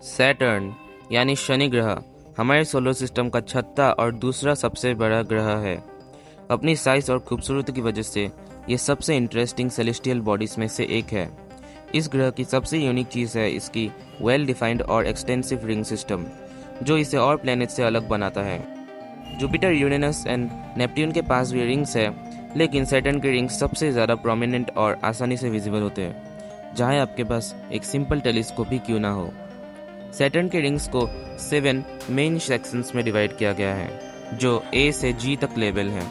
Saturn यानी शनि ग्रह हमारे सोलर सिस्टम का छठा और दूसरा सबसे बड़ा ग्रह है। अपनी साइज और खूबसूरती की वजह से ये सबसे इंटरेस्टिंग सेलेस्टियल बॉडीज में से एक है। इस ग्रह की सबसे यूनिक चीज़ है इसकी वेल डिफाइंड और एक्सटेंसिव रिंग सिस्टम, जो इसे और प्लैनेट से अलग बनाता है। जुपिटर, यूरेनस एंड नेपट्यून के पास भी रिंग्स है, लेकिन सैटर्न के रिंग्स सबसे ज़्यादा प्रोमिनेंट और आसानी से विजिबल होते हैं, जहाँ आपके पास एक सिंपल टेलीस्कोप भी क्यों ना हो। सैटर्न के रिंग्स को 7 मेन सेक्शंस में डिवाइड किया गया है, जो A से G तक लेवल हैं।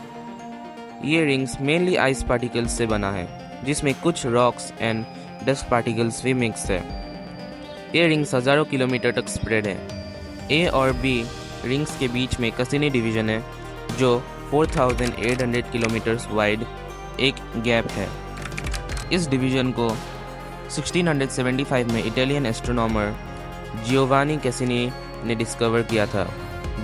ये रिंग्स मेनली आइस पार्टिकल्स से बना है, जिसमें कुछ रॉक्स एंड डस्ट पार्टिकल्स भी मिक्स है। ये रिंग्स हज़ारों किलोमीटर तक स्प्रेड है। A और B रिंग्स के बीच में कसिनी डिवीजन है, जो 4800 किलोमीटर वाइड एक गैप है। इस डिवीजन को 1675 में इटालियन एस्ट्रोनॉमर जियोवानी कैसिनी ने डिस्कवर किया था।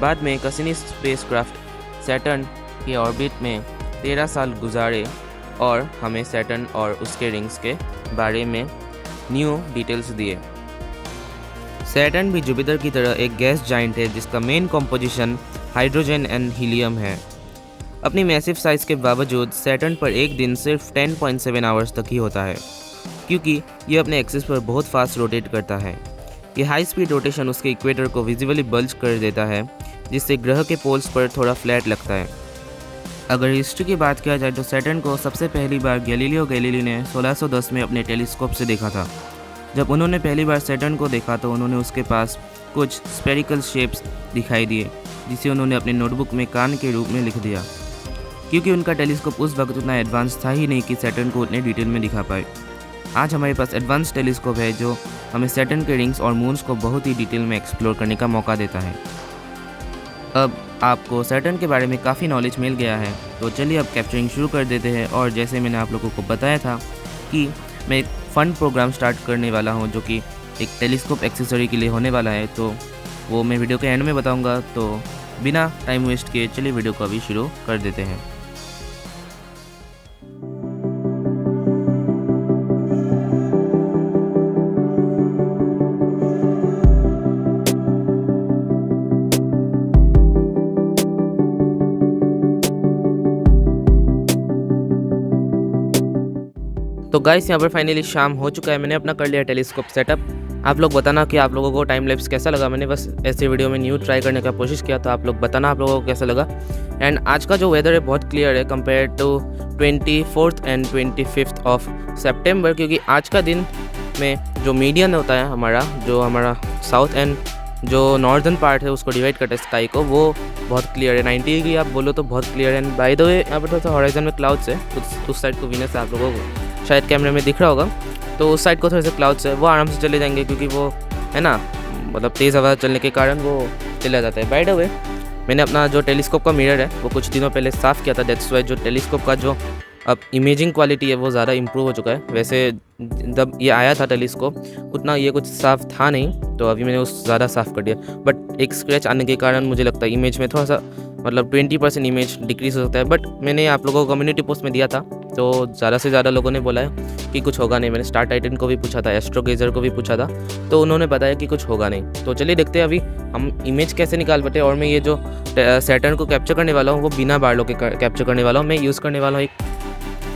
बाद में कैसिनी स्पेसक्राफ्ट सैटर्न के ऑर्बिट में 13 साल गुजारे और हमें सैटर्न और उसके रिंग्स के बारे में न्यू डिटेल्स दिए। सैटर्न भी जुपिटर की तरह एक गैस जाइंट है, जिसका main composition hydrogen and helium है। अपनी मैसिव साइज के बावजूद सैटर्न पर एक दिन सिर्फ 10.7 आवर्स तक ही होता है, क्योंकि ये अपने एक्सिस पर बहुत फास्ट रोटेट करता है। ये हाई स्पीड रोटेशन उसके इक्वेटर को विजिबली बल्ज कर देता है, जिससे ग्रह के पोल्स पर थोड़ा फ्लैट लगता है। अगर हिस्ट्री की बात किया जाए तो सैटर्न को सबसे पहली बार गैलीलियो गैलीली ने 1610 में अपने टेलीस्कोप से देखा था। जब उन्होंने पहली बार सैटर्न को देखा तो उन्होंने उसके पास कुछ स्पेरिकल शेप्स दिखाई दिए, जिसे उन्होंने अपनी नोटबुक में कान के रूप में लिख दिया, क्योंकि उनका टेलीस्कोप उस वक्त उतना एडवांस था ही नहीं कि सैटर्न को उतने डिटेल में दिखा पाए। आज हमारे पास एडवांस टेलीस्कोप है, जो हमें सैटर्न के रिंग्स और मून्स को बहुत ही डिटेल में एक्सप्लोर करने का मौका देता है। अब आपको सैटर्न के बारे में काफ़ी नॉलेज मिल गया है, तो चलिए अब कैप्चरिंग शुरू कर देते हैं। और जैसे मैंने आप लोगों को बताया था कि मैं एक फ़न प्रोग्राम स्टार्ट करने वाला हूं, जो कि एक टेलीस्कोप एक्सेसरी के लिए होने वाला है, तो वो मैं वीडियो के एंड में बताऊंगा। तो बिना टाइम वेस्ट किए चलिए वीडियो को अभी शुरू कर देते हैं। तो गाइस, यहाँ पर फाइनली शाम हो चुका है। मैंने अपना कर लिया टेलीस्कोप सेटअप। आप लोग बताना कि आप लोगों को टाइम लैप्स कैसा लगा। मैंने बस ऐसे वीडियो में न्यू ट्राई करने का कोशिश किया, तो आप लोग बताना आप लोगों को कैसा लगा। एंड आज का जो वेदर है बहुत क्लियर है compare to 24 and 25 of September, क्योंकि आज का दिन में जो मीडियन होता है जो हमारा साउथ एंड जो नॉर्दर्न पार्ट है उसको डिवाइड करता है स्काई को, वो बहुत क्लियर है। 90 डिग्री आप बोलो तो बहुत क्लियर है। एंड बाय द वे, यहाँ पर थोड़ा सा हॉराइजन में क्लाउड्स है, उस साइड को वीनस है, आप लोगों को शायद कैमरे में दिख रहा होगा। तो उस साइड को थोड़े से क्लाउड्स है, वो आराम से चले जाएंगे, क्योंकि वो है ना, मतलब तेज़ हवा चलने के कारण वो चला जाता है। बाय द वे, मैंने अपना जो टेलीस्कोप का मिरर है वो कुछ दिनों पहले साफ़ किया था। दैट्स वाई जो टेलीस्कोप का जो अब इमेजिंग क्वालिटी है वो ज़्यादा इम्प्रूव हो चुका है। वैसे जब ये आया था टेलीस्कोप उतना ये कुछ साफ़ था नहीं, तो अभी मैंने उस ज़्यादा साफ़ कर दिया। बट एक स्क्रैच आने के कारण मुझे लगता है इमेज में थोड़ा सा मतलब 20% इमेज डिक्रीज़ हो सकता है। बट मैंने आप लोगों को कम्युनिटी पोस्ट में दिया था, तो ज़्यादा से ज़्यादा लोगों ने बोला है कि कुछ होगा नहीं। मैंने स्टार टाइटन को भी पूछा था, एस्ट्रोगेजर को भी पूछा था, तो उन्होंने बताया कि कुछ होगा नहीं। तो चलिए देखते हैं अभी हम इमेज कैसे निकाल पाते हैं। और मैं ये जो सैटर्न को कैप्चर करने वाला हूँ वो बिना बारलों के कैप्चर करने वाला हूँ। मैं यूज़ करने वाला हूँ एक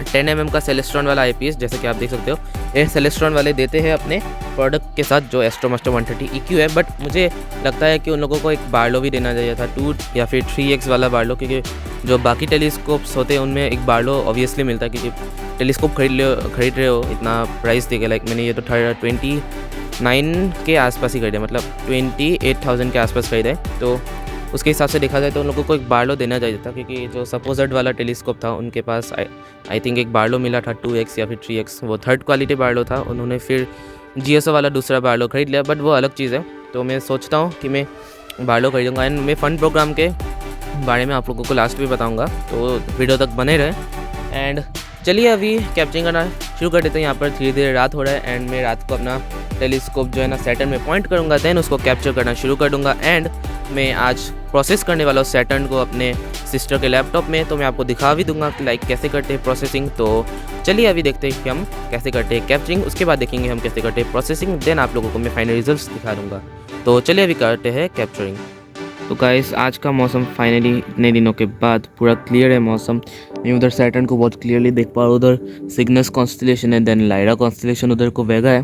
10 mm का सेलेस्ट्रॉन वाला IPS, जैसे कि आप देख सकते हो। ये सेलेस्ट्रॉन वाले देते हैं अपने प्रोडक्ट के साथ, जो एस्ट्रोमास्टर 130 EQ है। बट मुझे लगता है कि उन लोगों को एक बारलो भी देना चाहिए था, 2 या फिर 3x वाला बारलो, क्योंकि जो बाकी टेलीस्कोप्स होते हैं उनमें एक बारलो ऑब्वियसली मिलता है, क्योंकि टेलीस्कोप खरीद रहे हो इतना प्राइस देके। लाइक मैंने ये तो 29 के आसपास ही खरीदा, मतलब 28,000 के आसपास खरीदा है। तो उसके हिसाब से देखा जाए तो उन लोगों को एक बारलो देना चाहिए था, क्योंकि जो सपोजर्ड वाला टेलीस्कोप था उनके पास आई थिंक एक बारलो मिला था 2x या फिर 3x, वो थर्ड क्वालिटी बारलो था। उन्होंने फिर GSO वाला दूसरा बारलो खरीद लिया, बट वो अलग चीज़ है। तो मैं सोचता हूँ कि मैं बारलो खरीदूँगा। एंड मैं फ़न प्रोग्राम के बारे में आप लोगों को लास्ट में बताऊँगा, तो वीडियो तक बने रहे। एंड चलिए अभी कैप्चरिंग करना शुरू कर देते हैं। यहाँ पर धीरे धीरे रात हो रहा है एंड मैं रात को अपना टेलीस्कोप जो है ना सैटर्न में पॉइंट करूँगा, देन उसको कैप्चर करना शुरू कर दूँगा। एंड मैं आज प्रोसेस करने वाला हूँ सैटर्न को अपने सिस्टर के लैपटॉप में, तो मैं आपको दिखा भी दूंगा कि लाइक कैसे करते हैं प्रोसेसिंग। तो चलिए अभी देखते हैं कि हम कैसे करते हैं कैप्चरिंग, उसके बाद देखेंगे हम कैसे करते हैं प्रोसेसिंग, देन आप लोगों को मैं फाइनल रिजल्ट्स दिखा दूँगा। तो चलिए अभी करते हैं कैप्चरिंग। तो गाइस आज का मौसम फाइनली इतने दिनों के बाद पूरा क्लियर है मौसम। मैं उधर सैटर्न को बहुत क्लियरली देख पा रहा हूँ, उधर सिग्नस कॉन्स्टलेशन है, देन लाइरा कॉन्स्टलेशन उधर को वेगा है,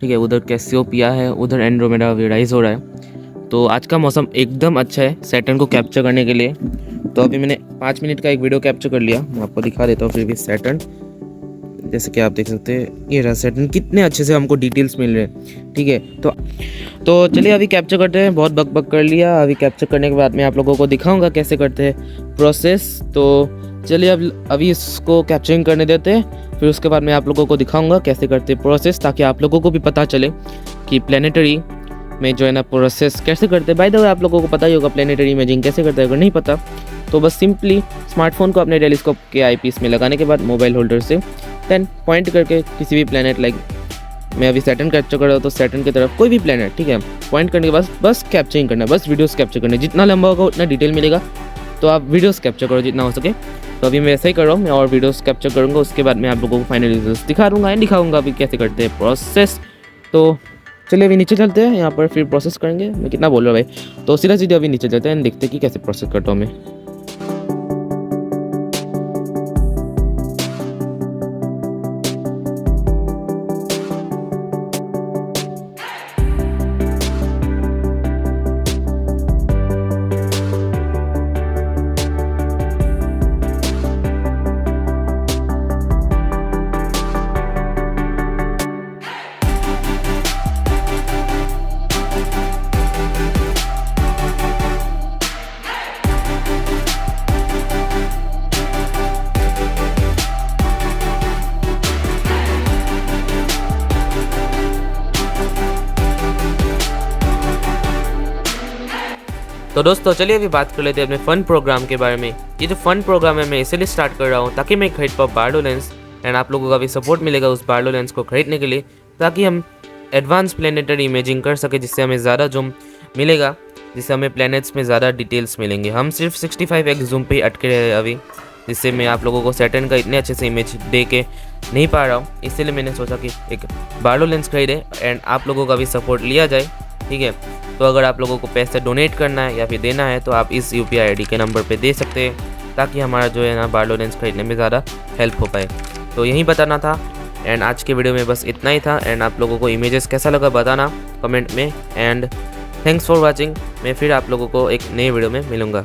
ठीक है, उधर कैसियोपिया है, उधर एंड्रोमेडा विराइज हो रहा है। तो आज का मौसम एकदम अच्छा है सैटर्न को कैप्चर करने के लिए। तो अभी मैंने 5 मिनट का एक वीडियो कैप्चर कर लिया, मैं आपको दिखा देता हूँ फिर भी सैटर्न। जैसे कि आप देख सकते हैं ये रहा सैटर्न, कितने अच्छे से हमको डिटेल्स मिल रहे हैं, ठीक है। तो चलिए अभी कैप्चर करते हैं, बहुत बक कर लिया। अभी कैप्चर करने के बाद मैं आप लोगों को दिखाऊंगा कैसे करते हैं प्रोसेस। तो चलिए अभी इसको कैप्चरिंग करने देते हैं, फिर उसके बाद मैं आप लोगों को दिखाऊंगा कैसे करते हैं प्रोसेस, ताकि आप लोगों को भी पता चले कि प्लेनेटरी में जो है ना प्रोसेस कैसे करते हैं। बाय द वे आप लोगों को पता ही होगा प्लेनेटरी इमेजिंग कैसे करते हैं, अगर नहीं पता तो बस सिंपली स्मार्टफोन को अपने टेलीस्कोप के आईपीस में लगाने के बाद मोबाइल होल्डर से देन पॉइंट करके किसी भी प्लेनेट, लाइक मैं अभी सैटर्न कैप्चर कर रहा हूँ तो सैटर्न की तरफ कोई भी प्लेनेट, ठीक है, पॉइंट करने के बाद बस कैप्चरिंग करना है, बस वीडियोस कैप्चर करने। जितना लंबा होगा उतना डिटेल मिलेगा, तो आप वीडियोस कैप्चर करो जितना हो सके। तो अभी मैं ऐसा ही कर रहा हूँ, मैं और वीडियोस कैप्चर करूँगा, उसके बाद मैं आप लोगों को फाइनल रिजल्ट्स दिखा दूँगा एंड दिखाऊँगा अभी कैसे करते हैं प्रोसेस। तो चलिए अभी नीचे चलते हैं, यहाँ पर फिर प्रोसेस करेंगे। मैं कितना बोल रहा हूँ भाई, तो सीधा अभी नीचे चलते हैं एंड देखते हैं कि कैसे प्रोसेस करता हूँ मैं। तो दोस्तों चलिए अभी बात कर लेते हैं अपने फ़न प्रोग्राम के बारे में। ये जो फ़न प्रोग्राम है मैं इसलिए स्टार्ट कर रहा हूँ ताकि मैं खरीद पाऊँ बार्लो लेंस, एंड आप लोगों का भी सपोर्ट मिलेगा उस बार्लो लेंस को खरीदने के लिए, ताकि हम एडवांस प्लेनेटरी इमेजिंग कर सके, जिससे हमें ज़्यादा जूम मिलेगा, जिससे हमें प्लैनेट्स में ज़्यादा डिटेल्स मिलेंगे। हम सिर्फ 65x जूम पे ही अटके रहे अभी, जिससे मैं आप लोगों को सैटर्न का इतने अच्छे से इमेज दे के नहीं पा रहा हूँ। इसलिए मैंने सोचा कि एक बार्लो लेंस खरीदे एंड आप लोगों का भी सपोर्ट लिया जाए, ठीक है। तो अगर आप लोगों को पैसे डोनेट करना है या फिर देना है तो आप इस UPI ID के नंबर पे दे सकते हैं, ताकि हमारा जो है ना बार्लो लेंस खरीदने में ज़्यादा हेल्प हो पाए। तो यही बताना था, एंड आज के वीडियो में बस इतना ही था। एंड आप लोगों को इमेजेस कैसा लगा बताना कमेंट में, एंड थैंक्स फॉर वॉचिंग। मैं फिर आप लोगों को एक नए वीडियो में मिलूँगा।